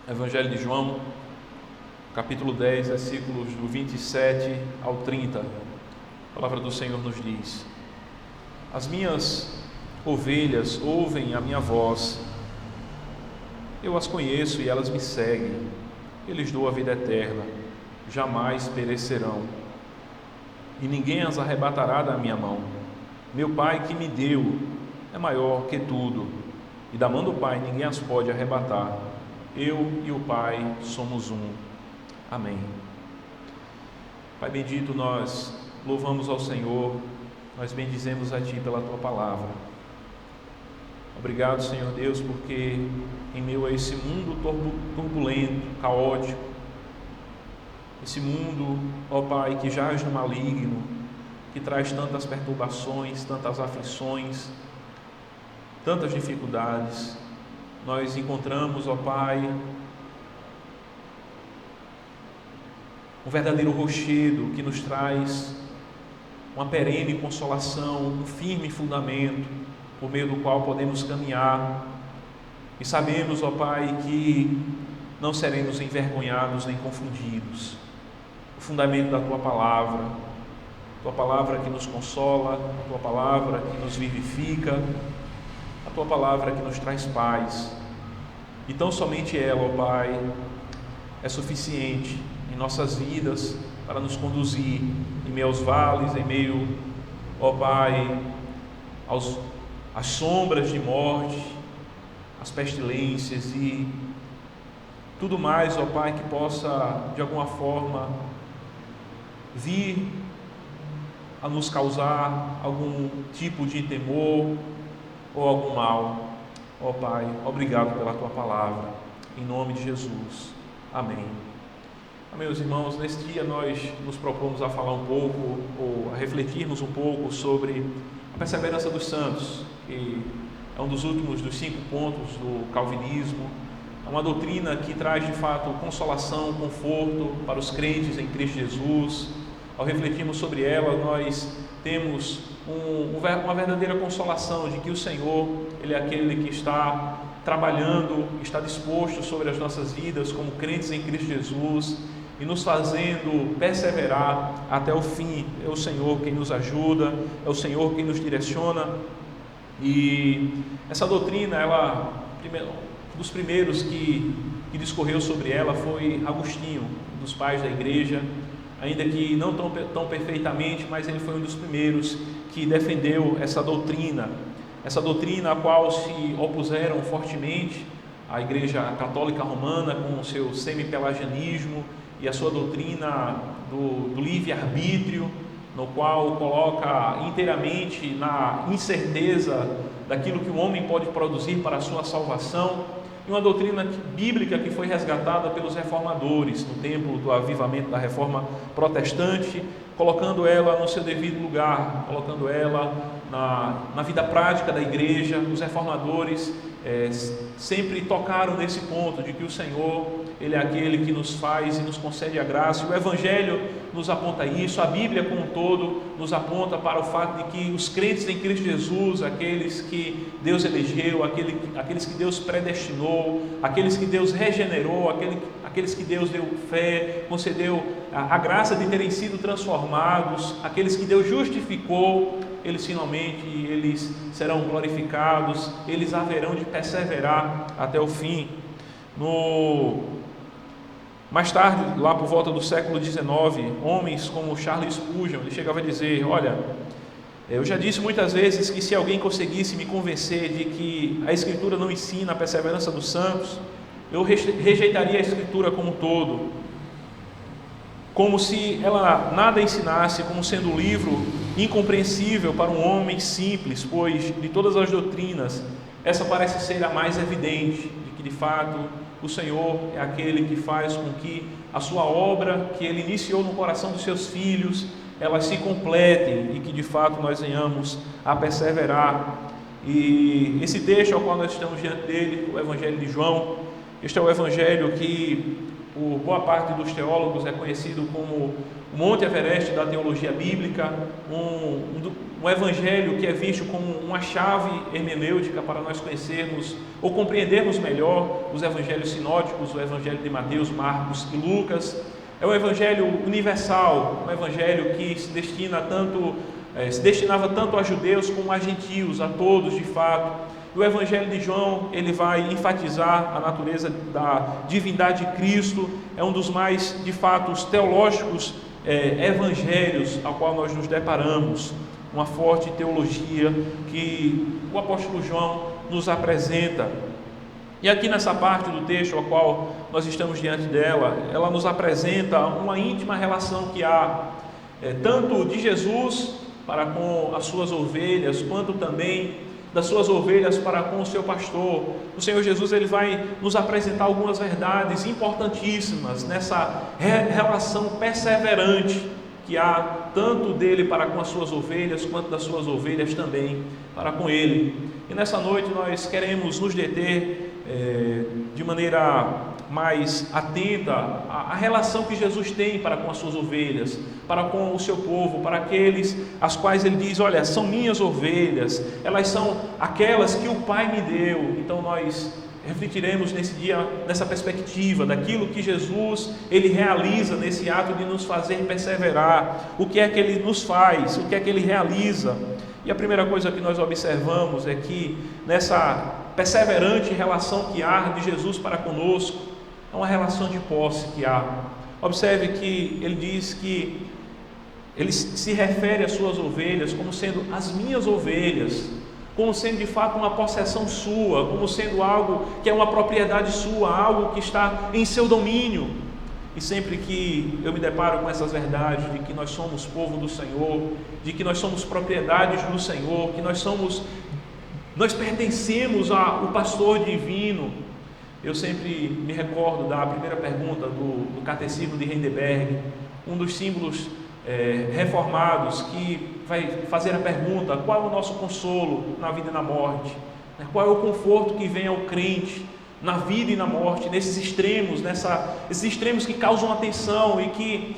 Evangelho de João, capítulo 10, versículos do 27 ao 30. A palavra do Senhor nos diz: As minhas ovelhas ouvem a minha voz, eu as conheço e elas me seguem, eu lhes dou a vida eterna, jamais perecerão, e ninguém as arrebatará da minha mão. Meu Pai que me deu é maior que tudo, e da mão do Pai ninguém as pode arrebatar. Eu e o Pai somos um. Amém. Pai bendito, nós louvamos ao Senhor, nós bendizemos a Ti pela Tua palavra. Obrigado, Senhor Deus, porque em meio a esse mundo turbulento, caótico, esse mundo, ó Pai, que jaz no maligno, que traz tantas perturbações, tantas aflições, tantas dificuldades, nós encontramos, ó Pai, um verdadeiro rochedo que nos traz uma perene consolação, um firme fundamento, por meio do qual podemos caminhar, e sabemos, ó Pai, que não seremos envergonhados nem confundidos. O fundamento da Tua palavra que nos consola, a Tua palavra que nos vivifica, a Tua palavra que nos traz paz. E tão somente ela, ó Pai, é suficiente em nossas vidas para nos conduzir em meio aos vales, em meio, ó Pai, às sombras de morte, às pestilências e tudo mais, ó Pai, que possa de alguma forma vir a nos causar algum tipo de temor ou algum mal. Ó Pai, obrigado pela Tua palavra, em nome de Jesus. Amém. Meus irmãos, neste dia nós nos propomos a falar um pouco, ou a refletirmos um pouco sobre a perseverança dos santos, que é um dos últimos dos 5 pontos do calvinismo. É uma doutrina que traz de fato consolação, conforto para os crentes em Cristo Jesus. Ao refletirmos sobre ela, nós temos uma verdadeira consolação de que o Senhor, Ele é aquele que está trabalhando, está disposto sobre as nossas vidas como crentes em Cristo Jesus e nos fazendo perseverar até o fim. É o Senhor quem nos ajuda, é o Senhor quem nos direciona. E essa doutrina, um dos primeiros que discorreu sobre ela foi Agostinho, um dos pais da igreja, ainda que não tão perfeitamente, mas ele foi um dos primeiros que defendeu essa doutrina a qual se opuseram fortemente a Igreja Católica Romana com o seu semi-pelagianismo e a sua doutrina do livre-arbítrio, no qual coloca inteiramente na incerteza daquilo que o homem pode produzir para a sua salvação, e uma doutrina bíblica que foi resgatada pelos reformadores no tempo do avivamento da Reforma Protestante, colocando ela no seu devido lugar, colocando ela na vida prática da igreja. Os reformadores sempre tocaram nesse ponto de que o Senhor, Ele é aquele que nos faz e nos concede a graça, e o Evangelho nos aponta isso, a Bíblia como um todo nos aponta para o fato de que os crentes em Cristo Jesus, aqueles que Deus elegeu, aqueles que Deus predestinou, aqueles que Deus regenerou, aqueles que Deus deu fé, concedeu a graça de terem sido transformados, aqueles que Deus justificou, eles serão glorificados, eles haverão de perseverar até o fim. Mais tarde, lá por volta do século XIX, homens como Charles Spurgeon, ele chegava a dizer: olha, eu já disse muitas vezes que se alguém conseguisse me convencer de que a Escritura não ensina a perseverança dos santos, eu rejeitaria a Escritura como um todo, como se ela nada ensinasse, como sendo um livro incompreensível para um homem simples, pois de todas as doutrinas, essa parece ser a mais evidente, de que de fato o Senhor é aquele que faz com que a sua obra que Ele iniciou no coração dos seus filhos, elas se completem e que de fato nós venhamos a perseverar. E esse texto ao qual nós estamos diante dele, o Evangelho de João, este é o Evangelho que por boa parte dos teólogos é conhecido como o Monte Everest da teologia bíblica, um evangelho que é visto como uma chave hermenêutica para nós conhecermos ou compreendermos melhor os evangelhos sinóticos, o evangelho de Mateus, Marcos e Lucas. É um evangelho universal, um evangelho que se destinava tanto a judeus como a gentios, a todos de fato. O Evangelho de João, ele vai enfatizar a natureza da divindade de Cristo, é um dos mais, de fato, teológicos evangelhos ao qual nós nos deparamos, uma forte teologia que o apóstolo João nos apresenta. E aqui nessa parte do texto, a qual nós estamos diante dela, ela nos apresenta uma íntima relação que há, tanto de Jesus para com as suas ovelhas, quanto também das suas ovelhas para com o seu pastor. O Senhor Jesus, ele vai nos apresentar algumas verdades importantíssimas nessa relação perseverante que há tanto dele para com as suas ovelhas, quanto das suas ovelhas também para com ele. E nessa noite nós queremos nos deter de maneira mais atenta à relação que Jesus tem para com as suas ovelhas, para com o seu povo, para aqueles as quais ele diz: olha, são minhas ovelhas, elas são aquelas que o Pai me deu. Então nós refletiremos nesse dia, nessa perspectiva daquilo que Jesus ele realiza nesse ato de nos fazer perseverar. O que é que ele nos faz, o que é que ele realiza? E a primeira coisa que nós observamos é que nessa perseverante relação que há de Jesus para conosco, é uma relação de posse que há. Observe que ele diz que ele se refere às suas ovelhas como sendo as minhas ovelhas, como sendo de fato uma possessão sua, como sendo algo que é uma propriedade sua, algo que está em seu domínio. E sempre que eu me deparo com essas verdades de que nós somos povo do Senhor, de que nós somos propriedades do Senhor, que nós pertencemos ao pastor divino, eu sempre me recordo da primeira pergunta do Catecismo de Heidelberg, um dos símbolos reformados, que vai fazer a pergunta: qual é o nosso consolo na vida e na morte? Qual é o conforto que vem ao crente na vida e na morte, nesses extremos, esses extremos que causam atenção e que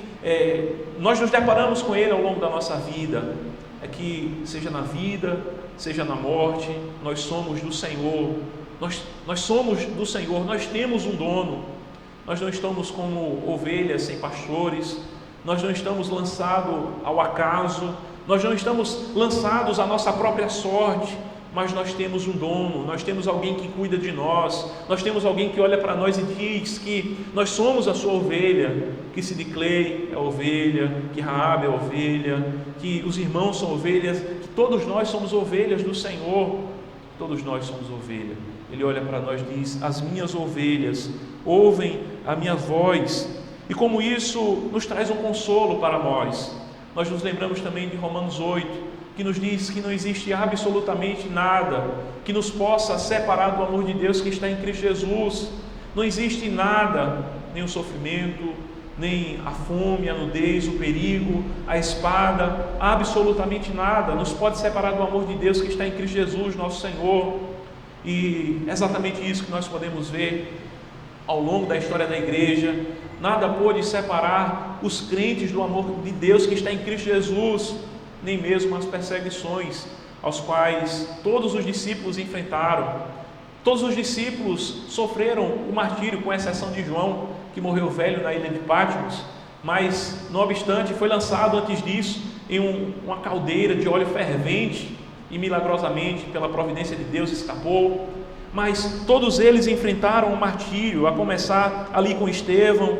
nós nos deparamos com ele ao longo da nossa vida? É que seja na vida, seja na morte, nós somos do Senhor, nós somos do Senhor, nós temos um dono, nós não estamos como ovelhas sem pastores, nós não estamos lançados ao acaso, nós não estamos lançados à nossa própria sorte, mas nós temos um dono, nós temos alguém que cuida de nós temos alguém que olha para nós e diz que nós somos a sua ovelha, que Sidiclei é ovelha, que Raabe é ovelha, que os irmãos são ovelhas, que todos nós somos ovelhas do Senhor, todos nós somos ovelha. Ele olha para nós e diz: as minhas ovelhas ouvem a minha voz. E como isso nos traz um consolo para nós, nós nos lembramos também de Romanos 8, que nos diz que não existe absolutamente nada que nos possa separar do amor de Deus que está em Cristo Jesus. Não existe nada, nem o sofrimento, nem a fome, a nudez, o perigo, a espada, absolutamente nada nos pode separar do amor de Deus que está em Cristo Jesus, nosso Senhor. E é exatamente isso que nós podemos ver ao longo da história da igreja. Nada pôde separar os crentes do amor de Deus que está em Cristo Jesus, nem mesmo as perseguições aos quais todos os discípulos enfrentaram. Todos os discípulos sofreram o martírio, com exceção de João, que morreu velho na ilha de Patmos, mas não obstante foi lançado antes disso em uma caldeira de óleo fervente e milagrosamente, pela providência de Deus, escapou. Mas todos eles enfrentaram o martírio, a começar ali com Estevão,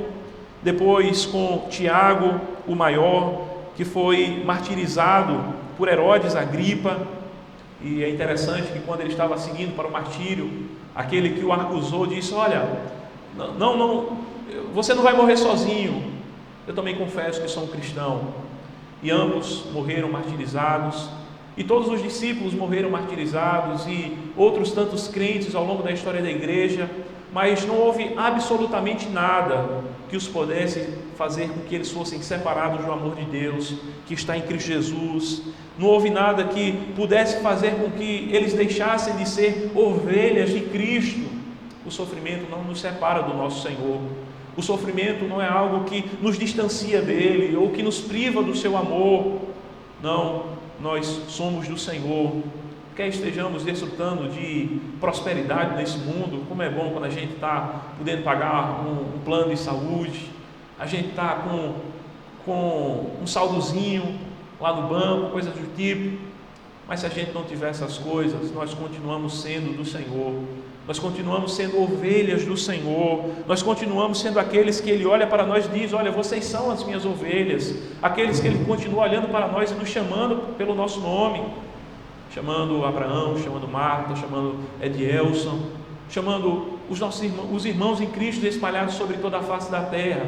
depois com Tiago, o maior, que foi martirizado por Herodes Agripa. E é interessante que quando ele estava seguindo para o martírio, aquele que o acusou disse: olha, não, você não vai morrer sozinho, eu também confesso que sou um cristão. E ambos morreram martirizados. E todos os discípulos morreram martirizados, e outros tantos crentes ao longo da história da igreja, mas não houve absolutamente nada que os pudesse fazer com que eles fossem separados do amor de Deus que está em Cristo Jesus. Não houve nada que pudesse fazer com que eles deixassem de ser ovelhas de Cristo. O sofrimento não nos separa do nosso Senhor. O sofrimento não é algo que nos distancia dele ou que nos priva do seu amor. Não, nós somos do Senhor. Quer estejamos desfrutando de prosperidade nesse mundo, como é bom quando a gente está podendo pagar um plano de saúde, a gente está com um saldozinho lá no banco, coisas do tipo. Mas se a gente não tiver essas coisas, nós continuamos sendo do Senhor, nós continuamos sendo ovelhas do Senhor, nós continuamos sendo aqueles que Ele olha para nós e diz: olha, vocês são as minhas ovelhas, aqueles que Ele continua olhando para nós e nos chamando pelo nosso nome, chamando Abraão, chamando Marta, chamando Edielson, chamando os irmãos em Cristo espalhados sobre toda a face da terra,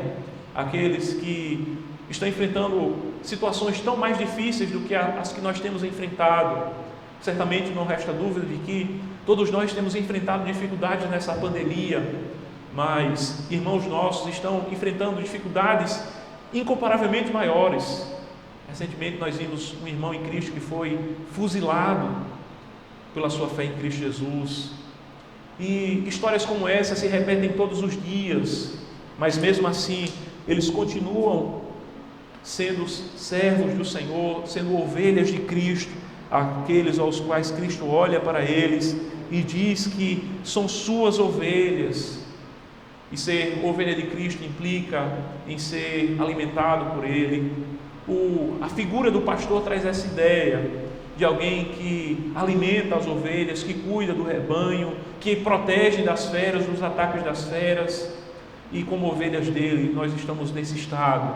aqueles que estão enfrentando situações tão mais difíceis do que as que nós temos enfrentado. Certamente não resta dúvida de que todos nós temos enfrentado dificuldades nessa pandemia, mas irmãos nossos estão enfrentando dificuldades incomparavelmente maiores. Recentemente nós vimos um irmão em Cristo que foi fuzilado pela sua fé em Cristo Jesus, e histórias como essa se repetem todos os dias, mas mesmo assim eles continuam sendo servos do Senhor, sendo ovelhas de Cristo, aqueles aos quais Cristo olha para eles e diz que são suas ovelhas. E ser ovelha de Cristo implica em ser alimentado por Ele. A figura do pastor traz essa ideia de alguém que alimenta as ovelhas, que cuida do rebanho, que protege das feras, dos ataques das feras. E como ovelhas dele, nós estamos nesse estado.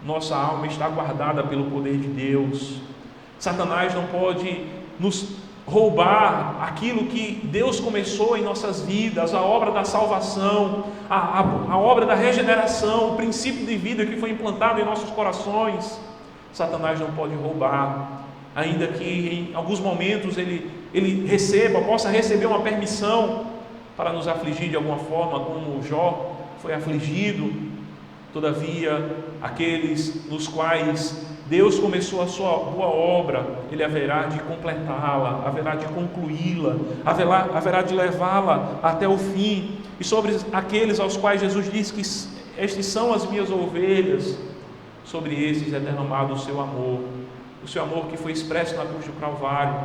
Nossa alma está guardada pelo poder de Deus. Satanás não pode nos roubar aquilo que Deus começou em nossas vidas, a obra da salvação, a obra da regeneração, o princípio de vida que foi implantado em nossos corações. Satanás não pode roubar, ainda que em alguns momentos ele possa receber uma permissão para nos afligir de alguma forma, como Jó foi afligido. Todavia, aqueles nos quais Deus começou a sua boa obra, Ele haverá de completá-la, haverá de concluí-la, haverá de levá-la até o fim. E sobre aqueles aos quais Jesus disse que estes são as minhas ovelhas, sobre esses é derramado o seu amor que foi expresso na cruz do Calvário,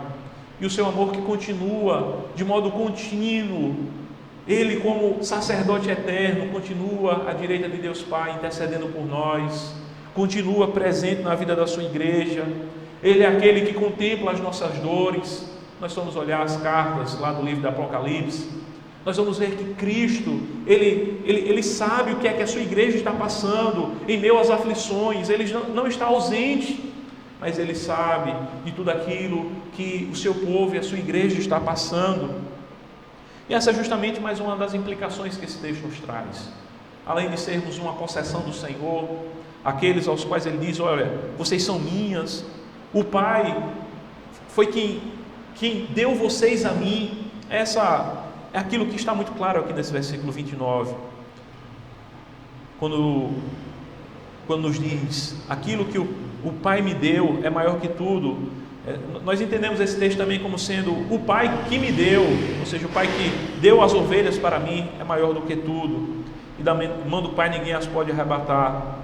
e o seu amor que continua de modo contínuo. Ele, como sacerdote eterno, continua à direita de Deus Pai, intercedendo por nós, continua presente na vida da sua igreja. Ele é aquele que contempla as nossas dores. Nós vamos olhar as cartas lá do livro do Apocalipse, nós vamos ver que Cristo, Ele sabe o que é que a sua igreja está passando em meio às aflições. Ele não está ausente, mas Ele sabe de tudo aquilo que o seu povo e a sua igreja está passando. E essa é justamente mais uma das implicações que esse texto nos traz. Além de sermos uma possessão do Senhor, aqueles aos quais Ele diz: olha, vocês são minhas, o Pai foi quem deu vocês a mim. Essa é aquilo que está muito claro aqui nesse versículo 29, quando nos diz: aquilo que o Pai me deu é maior que tudo. Nós entendemos esse texto também como sendo o Pai que me deu, ou seja, o Pai que deu as ovelhas para mim é maior do que tudo, e da mão do Pai ninguém as pode arrebatar.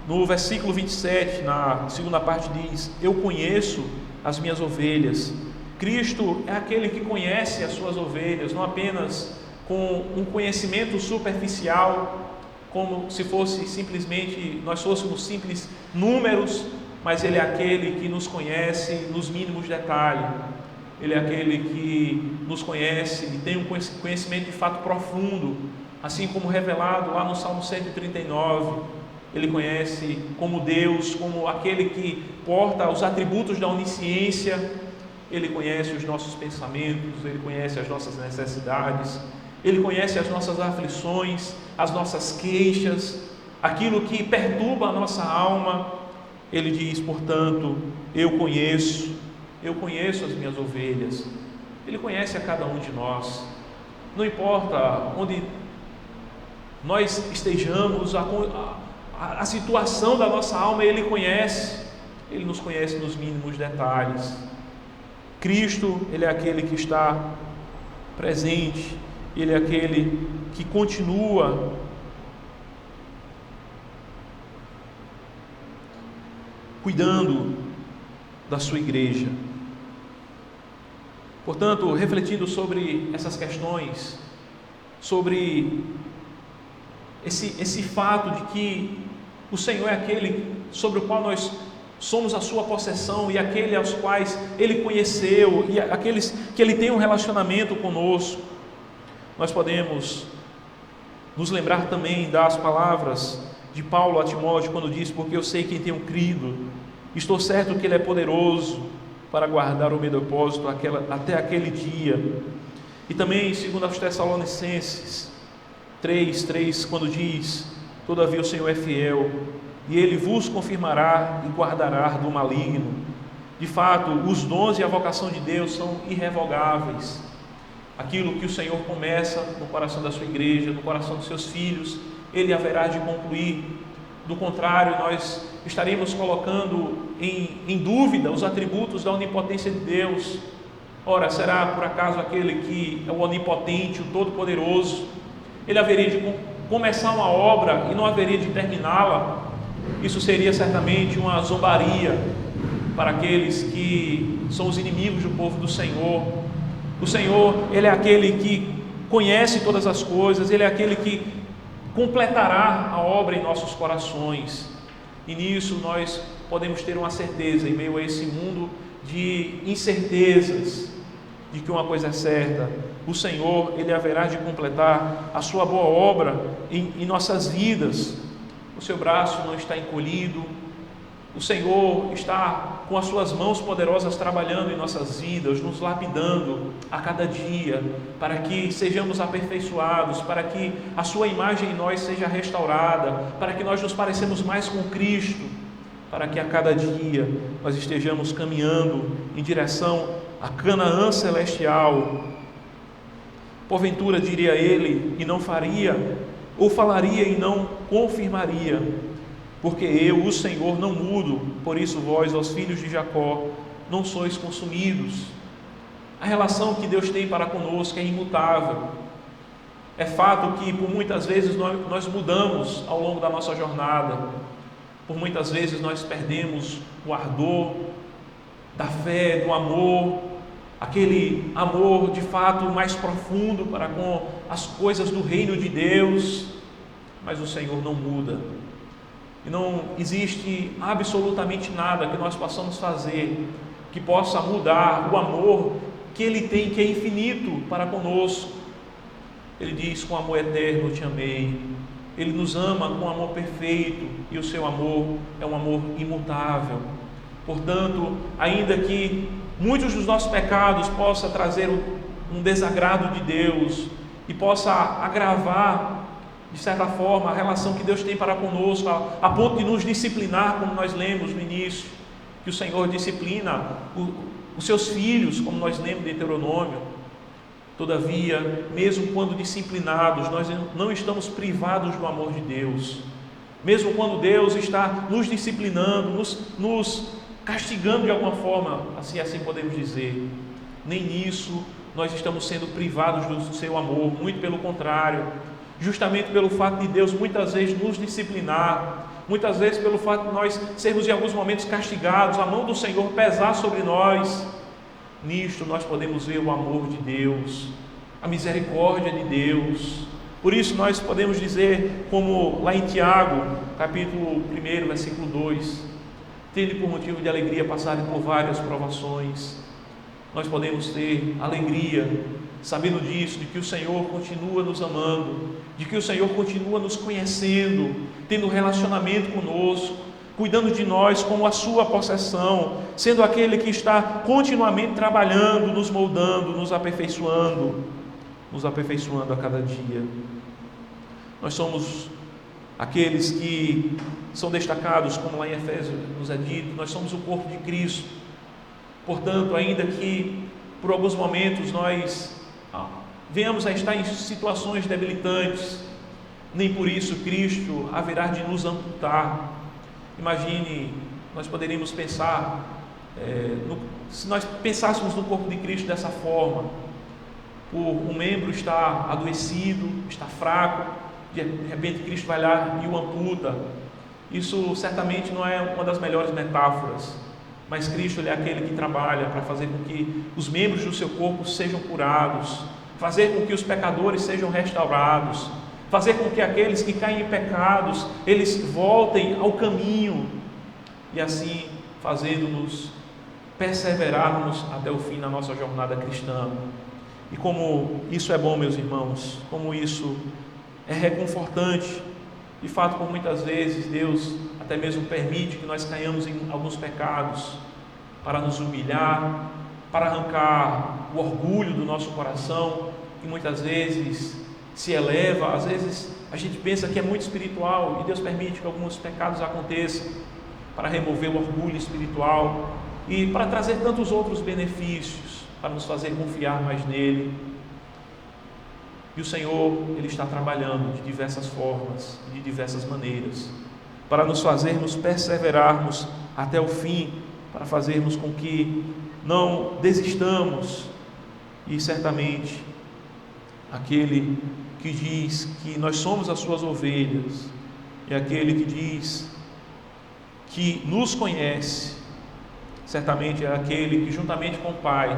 No versículo 27, na segunda parte, diz: eu conheço as minhas ovelhas. Cristo é aquele que conhece as suas ovelhas, não apenas com um conhecimento superficial, como se fosse simplesmente, nós fôssemos simples números, mas Ele é aquele que nos conhece nos mínimos detalhes. Ele é aquele que nos conhece e tem um conhecimento de fato profundo, assim como revelado lá no Salmo 139. Ele conhece como Deus, como aquele que porta os atributos da onisciência. Ele conhece os nossos pensamentos, Ele conhece as nossas necessidades, Ele conhece as nossas aflições, as nossas queixas, aquilo que perturba a nossa alma. Ele diz, portanto, eu conheço as minhas ovelhas. Ele conhece a cada um de nós. Não importa onde nós estejamos, a situação da nossa alma, Ele conhece. Ele nos conhece nos mínimos detalhes. Cristo, Ele é aquele que está presente, Ele é aquele que continua cuidando da sua igreja. Portanto, refletindo sobre essas questões, sobre esse fato de que o Senhor é aquele sobre o qual nós somos a sua possessão e aquele aos quais Ele conheceu e aqueles que Ele tem um relacionamento conosco, nós podemos nos lembrar também das palavras de Paulo a Timóteo quando diz: porque eu sei quem tenho crido, estou certo que Ele é poderoso para guardar o meu depósito até aquele dia. E também segundo aos Tessalonicenses 3:3, quando diz: todavia o Senhor é fiel, e Ele vos confirmará e guardará do maligno. De fato, os dons e a vocação de Deus são irrevogáveis. Aquilo que o Senhor começa no coração da sua igreja, no coração dos seus filhos, Ele haverá de concluir. Do contrário, nós estaremos colocando em dúvida os atributos da onipotência de Deus. Ora, será por acaso aquele que é o onipotente, o todo-poderoso, Ele haveria de começar uma obra e não haveria de terminá-la? Isso seria certamente uma zombaria para aqueles que são os inimigos do povo do Senhor. O Senhor, Ele é aquele que conhece todas as coisas, Ele é aquele que completará a obra em nossos corações. E nisso nós podemos ter uma certeza, em meio a esse mundo de incertezas, de que uma coisa é certa: o Senhor, Ele haverá de completar a sua boa obra em nossas vidas. O seu braço não está encolhido, o Senhor está com as suas mãos poderosas trabalhando em nossas vidas, nos lapidando a cada dia, para que sejamos aperfeiçoados, para que a sua imagem em nós seja restaurada, para que nós nos parecemos mais com Cristo, para que a cada dia nós estejamos caminhando em direção a Canaã celestial. Porventura diria ele e não faria, ou falaria e não confirmaria, porque eu, o Senhor, não mudo, por isso vós, os filhos de Jacó, não sois consumidos. A relação que Deus tem para conosco é imutável. É fato que por muitas vezes nós mudamos ao longo da nossa jornada, por muitas vezes nós perdemos o ardor da fé, do amor, aquele amor de fato mais profundo para com as coisas do reino de Deus, mas o Senhor não muda. E não existe absolutamente nada que nós possamos fazer que possa mudar o amor que Ele tem, que é infinito para conosco. Ele diz: com amor eterno te amei. Ele nos ama com amor perfeito, e o seu amor é um amor imutável. Portanto, ainda que muitos dos nossos pecados possam trazer um desagrado de Deus e possa agravar de certa forma a relação que Deus tem para conosco, a ponto de nos disciplinar, como nós lemos no início, que o Senhor disciplina os seus filhos, como nós lemos em Deuteronômio. Todavia, mesmo quando disciplinados, nós não estamos privados do amor de Deus. Mesmo quando Deus está nos disciplinando, nos castigando de alguma forma, assim podemos dizer, nem nisso nós estamos sendo privados do seu amor, muito pelo contrário. Justamente pelo fato de Deus muitas vezes nos disciplinar, muitas vezes pelo fato de nós sermos em alguns momentos castigados, a mão do Senhor pesar sobre nós, nisto nós podemos ver o amor de Deus, a misericórdia de Deus. Por isso nós podemos dizer, como lá em Tiago, capítulo 1, versículo 2: tende por motivo de alegria passarem por várias provações. Nós podemos ter alegria sabendo disso, de que o Senhor continua nos amando, de que o Senhor continua nos conhecendo, tendo um relacionamento conosco, cuidando de nós como a sua possessão, sendo aquele que está continuamente trabalhando, nos moldando, nos aperfeiçoando a cada dia. Nós somos aqueles que são destacados, como lá em Efésios nos é dito, nós somos o corpo de Cristo. Portanto, ainda que por alguns momentos nós venhamos a estar em situações debilitantes, nem por isso Cristo haverá de nos amputar. Imagine, nós poderíamos pensar, se nós pensássemos no corpo de Cristo dessa forma: por um membro estar adoecido, está fraco, de repente Cristo vai lá e o amputa. Isso certamente não é uma das melhores metáforas, mas Cristo, Ele é aquele que trabalha para fazer com que os membros do seu corpo sejam curados, fazer com que os pecadores sejam restaurados, fazer com que aqueles que caem em pecados, eles voltem ao caminho, e assim fazendo-nos perseverarmos até o fim na nossa jornada cristã. E como isso é bom, meus irmãos, como isso é reconfortante. De fato, por muitas vezes Deus até mesmo permite que nós caiamos em alguns pecados para nos humilhar, para arrancar o orgulho do nosso coração, que muitas vezes se eleva. Às vezes a gente pensa que é muito espiritual e Deus permite que alguns pecados aconteçam para remover o orgulho espiritual e para trazer tantos outros benefícios, para nos fazer confiar mais nele. E o Senhor, Ele está trabalhando de diversas formas, de diversas maneiras, para nos fazermos perseverarmos até o fim, para fazermos com que não desistamos. E certamente aquele que diz que nós somos as suas ovelhas, e aquele que diz que nos conhece, certamente é aquele que juntamente com o Pai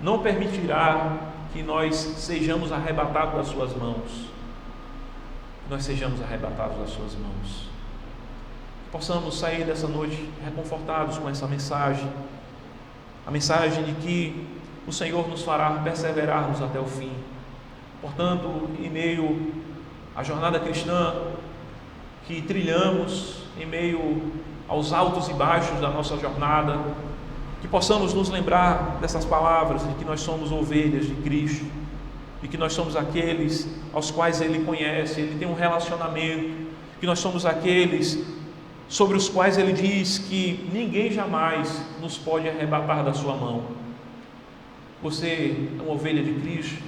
não permitirá que nós sejamos arrebatados das suas mãos, que nós sejamos arrebatados das suas mãos, que possamos sair dessa noite reconfortados com essa mensagem, a mensagem de que o Senhor nos fará perseverarmos até o fim. Portanto, em meio à jornada cristã que trilhamos, em meio aos altos e baixos da nossa jornada, que possamos nos lembrar dessas palavras, de que nós somos ovelhas de Cristo, e que nós somos aqueles aos quais Ele conhece, Ele tem um relacionamento, que nós somos aqueles sobre os quais Ele diz que ninguém jamais nos pode arrebatar da sua mão. Você é uma ovelha de Cristo?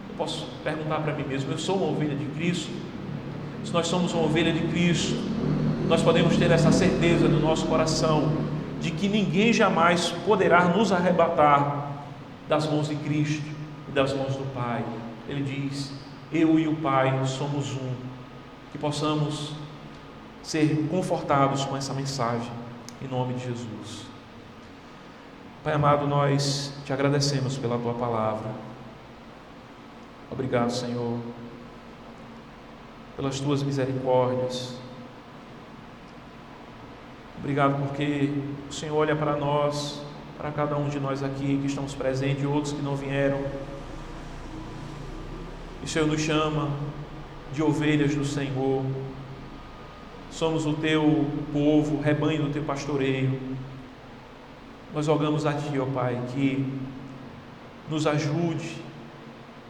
Eu posso perguntar para mim mesmo: eu sou uma ovelha de Cristo? Se nós somos uma ovelha de Cristo, nós podemos ter essa certeza no nosso coração de que ninguém jamais poderá nos arrebatar das mãos de Cristo e das mãos do Pai. Ele diz: eu e o Pai somos um. Que possamos ser confortados com essa mensagem, em nome de Jesus. Pai amado, nós te agradecemos pela tua palavra. Obrigado, Senhor, pelas tuas misericórdias. Obrigado porque o Senhor olha para nós, para cada um de nós aqui que estamos presentes e outros que não vieram. E o Senhor nos chama de ovelhas do Senhor. Somos o teu povo, o rebanho do teu pastoreio. Nós rogamos a ti, ó Pai, que nos ajude.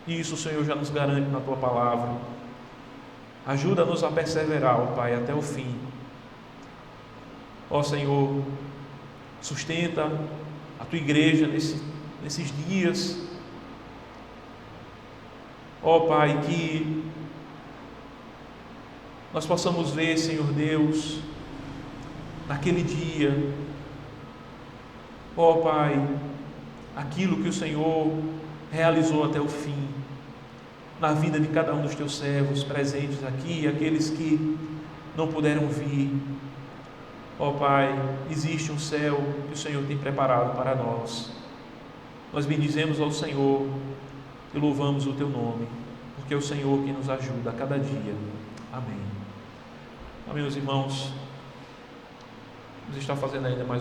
E isso o Senhor já nos garante na tua palavra. Ajuda-nos a perseverar, ó Pai, até o fim. Ó Senhor, sustenta a tua igreja nesses dias. Ó Pai, que nós possamos ver, Senhor Deus, naquele dia, ó Pai, aquilo que o Senhor realizou até o fim, na vida de cada um dos teus servos presentes aqui, aqueles que não puderam vir. Ó Pai, existe um céu que o Senhor tem preparado para nós. Nós bendizemos ao Senhor e louvamos o teu nome, porque é o Senhor que nos ajuda a cada dia. Amém. Amém, meus irmãos. Vamos estar fazendo ainda mais